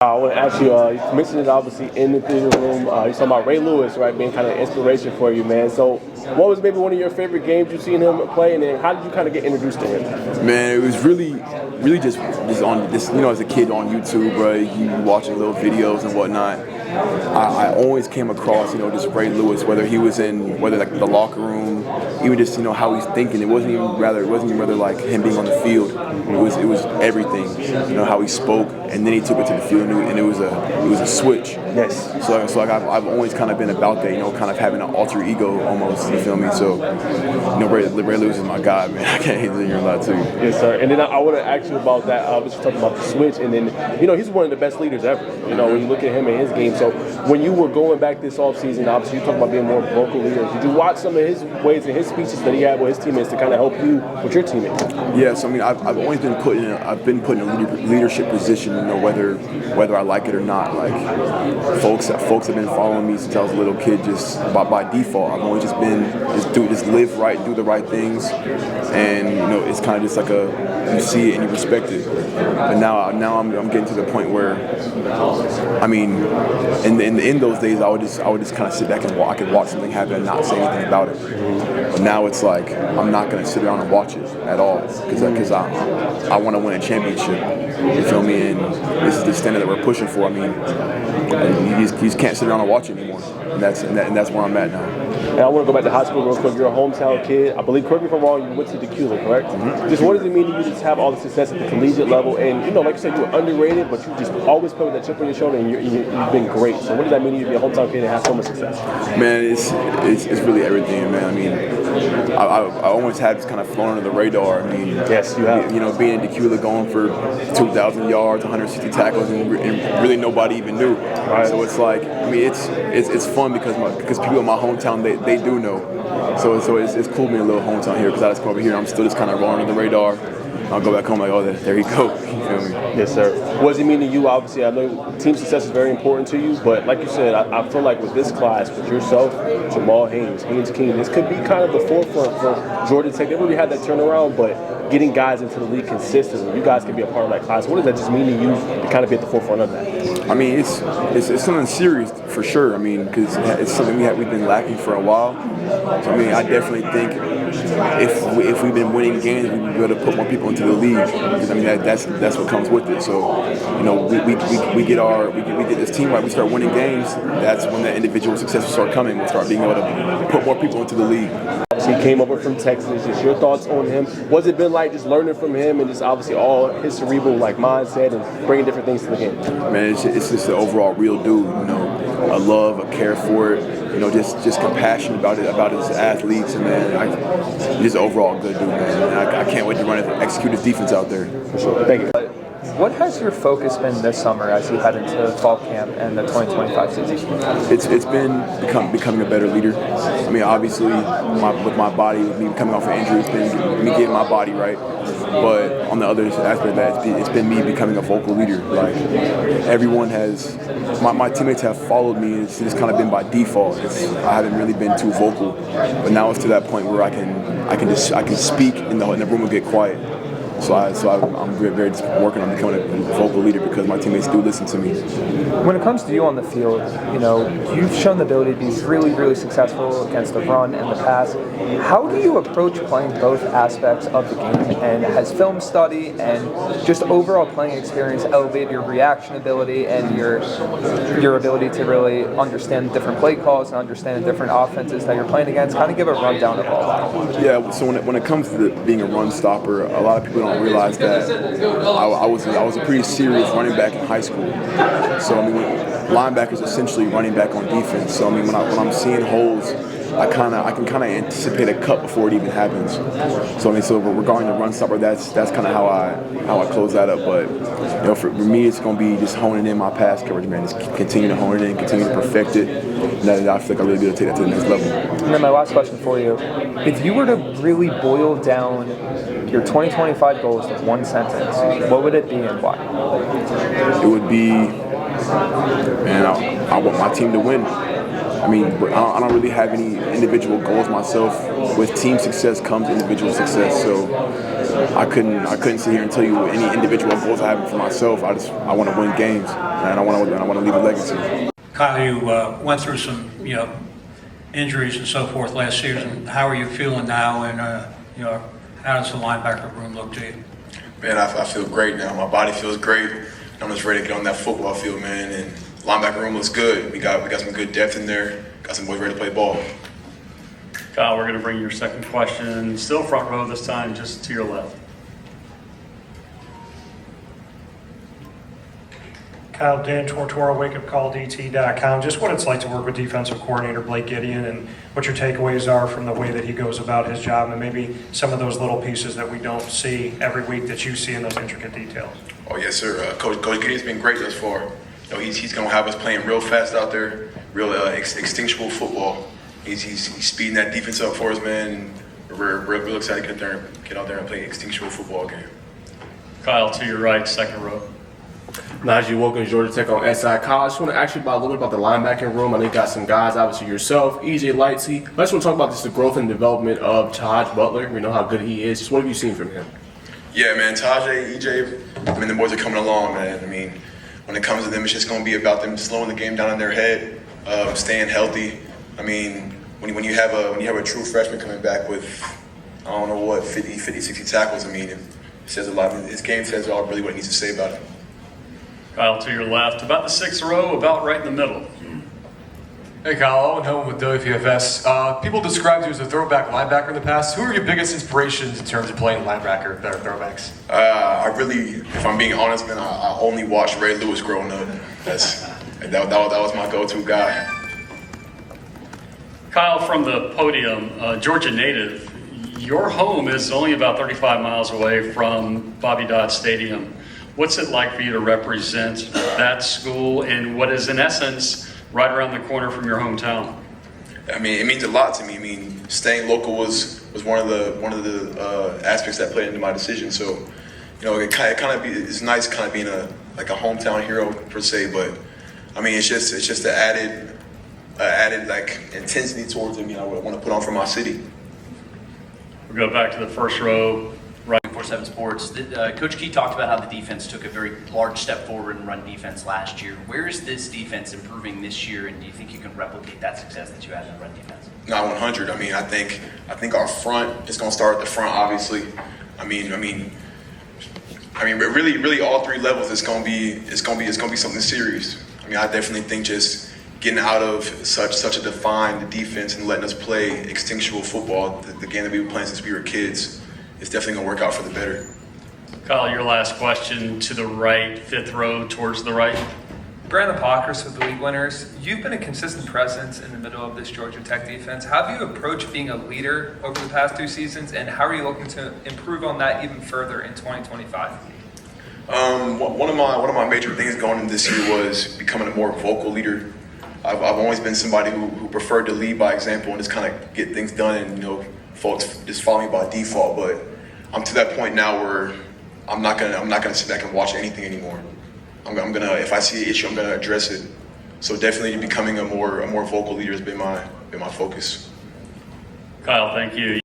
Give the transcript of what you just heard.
I want to ask you, you mentioned it obviously in the theater room. You're talking about Ray Lewis, right, being kind of inspiration for you, man. So what was maybe one of your favorite games you've seen him play, and then how did you kind of get introduced to him? Man, it was really just on this, as a kid on YouTube, right? You watching little videos and whatnot. I always came across, just Ray Lewis, whether like the locker room, even just how he's thinking. It wasn't even rather like him being on the field. It was everything, how he spoke, and then he took it to the field, and it was a switch. Yes. So like I've always kind of been about that, kind of having an alter ego almost. You feel me? So, Ray Lewis is my guy, man. I can't hate it here a lot too. Yes, sir. And then I want to ask you about that. Obviously, talking about the switch, and then he's one of the best leaders ever. When you look at him and his game. So when you were going back this offseason, obviously you talking about being more vocal leader. Did you watch some of his ways and his speeches that he had with his teammates to kind of help you with your teammates? Yeah. So I've always been put in a leadership position. Whether I like it or not. Like folks have been following me since I was a little kid. Just by default, I've always just been just live right, do the right things, and it's kind of just like you see it and you respect it. But now I'm getting to the point where, in those days I would just kind of sit back and I could watch something happen and not say anything about it. But now it's like I'm not gonna sit around and watch it at all because I want to win a championship. You feel me? And this is the standard that we're pushing for. You just can't sit around and watch it anymore. And that's where I'm at now. And I want to go back to high school real quick. You're a hometown kid. I believe, correct me if I'm wrong, you went to Dacula, correct? Mm-hmm. Just what does it mean to you to have all the success at the collegiate level? And, like you said, you're underrated, but you just always play with that chip on your shoulder, and you've been great. So what does that mean to you to be a hometown kid and have so much success? Man, it's really everything, man. I always had this kind of flown under the radar. Yes, you have. Being in Dacula, going for 2,000 yards, 160 tackles, and really nobody even knew. Right. So it's like, it's fun because people in my hometown, they do know. So it's cool being a little hometown here because I just come over here and I'm still just kind of rolling under the radar. I'll go back home like, oh, there you go. You feel me? Yes, sir. What does it mean to you? Obviously, I know team success is very important to you, but like you said, I feel like with this class, with yourself, Jamal Haynes King, this could be kind of the forefront for Georgia Tech. They really had that turnaround, but getting guys into the league consistently, you guys can be a part of that class. What does that just mean to you to kind of be at the forefront of that? It's something serious for sure. Because it's something we've been lacking for a while. So, I definitely think if we've been winning games, we'd be able to put more people into the league. Because that's what comes with it. So we get this team right. We start winning games. That's when that individual success will start coming. We'll start being able to put more people into the league. He came over from Texas. Just your thoughts on him? What's it been like just learning from him and just obviously all his cerebral mindset and bringing different things to the game? Man, it's just an overall real dude. A love, a care for it. Just compassion about his athletes, and man, he's an overall good dude, man. I can't wait to execute his defense out there. For sure. Thank you. What has your focus been this summer as you head into fall camp and the 2025 season? It's been becoming a better leader. Obviously, with my body, with me coming off an injury, it's been me getting my body right. But on the other aspect of that, it's been me becoming a vocal leader. Like everyone has, my teammates have followed me. It's just kind of been by default. I haven't really been too vocal, but now it's to that point where I can speak and the room will get quiet. So I'm very working on becoming a vocal leader because my teammates do listen to me. When it comes to you on the field, you've shown the ability to be really, really successful against the run and the pass. How do you approach playing both aspects of the game? And has film study and just overall playing experience elevated your reaction ability and your ability to really understand different play calls and understand the different offenses that you're playing against? Kind of give a rundown of all that. Yeah, so when it comes to being a run stopper, a lot of people don't realize that I was a pretty serious running back in high school. So linebackers essentially running back on defense. So when I'm seeing holes, I can kind of anticipate a cut before it even happens. So regarding the run stopper, that's kind of how I close that up. But for me, it's going to be just honing in my pass coverage, man. Just continue to hone it in, continue to perfect it. And I feel like I really be able to take that to the next level. And then my last question for you: if you were to really boil down your 2025 goals to one sentence, what would it be and why? It would be, man, I want my team to win. I don't really have any individual goals myself. With team success comes individual success. So I couldn't sit here and tell you any individual goals I have for myself. I want to win games. and I want to leave a legacy. Kyle, you went through some, injuries and so forth last season. How are you feeling now, and how does the linebacker room look to you? Man, I feel great now. My body feels great. I'm just ready to get on that football field, man. And linebacker room looks good. We got some good depth in there. Got some boys ready to play ball. Kyle, we're going to bring your second question. Still front row this time, just to your left. Kyle, Dan Tortora, wakeupcalldt.com. Just what it's like to work with defensive coordinator Blake Gideon and what your takeaways are from the way that he goes about his job and maybe some of those little pieces that we don't see every week that you see in those intricate details. Oh, yes, sir. Coach Gideon's been great thus far. He's going to have us playing real fast out there, real extinctual football. He's speeding that defense up for us, man. And we're real excited to get out there and play an extinctual football game. Kyle, to your right, second row. Najee, welcome to Georgia Tech on SI. Kyle, I just want to ask you about a little bit about the linebacking room. I know you got some guys, obviously yourself, EJ Lightsey. I just want to talk about just the growth and development of Taj Butler. We know how good he is. Just what have you seen from him? Yeah, man, Tajay, EJ, the boys are coming along, man. When it comes to them, it's just going to be about them slowing the game down in their head, staying healthy. When you have a true freshman coming back with, 50, 60 tackles, it says a lot. His game says all really what he needs to say about it. Kyle, to your left, about the sixth row, about right in the middle. Hey Kyle, Owen Home with WFS. People described you as a throwback linebacker in the past. Who are your biggest inspirations in terms of playing linebacker that are throwbacks? If I'm being honest, man, I only watched Ray Lewis growing up. That was my go-to guy. Kyle, from the podium, Georgia native, your home is only about 35 miles away from Bobby Dodd Stadium. What's it like for you to represent that school and what is, in essence, right around the corner from your hometown? It means a lot to me. Staying local was one of the aspects that played into my decision. So, it's nice kind of being a hometown hero per se. But it's just the added intensity towards it. I want to put on for my city. We'll go back to the first row. 24/7 Sports. Coach Key talked about how the defense took a very large step forward in run defense last year. Where is this defense improving this year, and do you think you can replicate that success that you had in run defense? Not 100. I think our front is going to start at the front. Obviously, really all three levels. It's going to be something serious. I definitely think just getting out of such a defined defense and letting us play extinctual football, the game that we were playing since we were kids. It's definitely going to work out for the better. Kyle, your last question to the right, fifth row towards the right. Brandon Pockers with the league winners. You've been a consistent presence in the middle of this Georgia Tech defense. How have you approached being a leader over the past 2 seasons, and how are you looking to improve on that even further in 2025? One of my major things going in this year was becoming a more vocal leader. I've always been somebody who preferred to lead by example and just kind of get things done, and folks just follow me by default. But I'm to that point now where I'm not gonna sit back and watch anything anymore. I'm gonna, if I see an issue, I'm gonna address it. So definitely becoming a more vocal leader has been my focus. Kyle, thank you.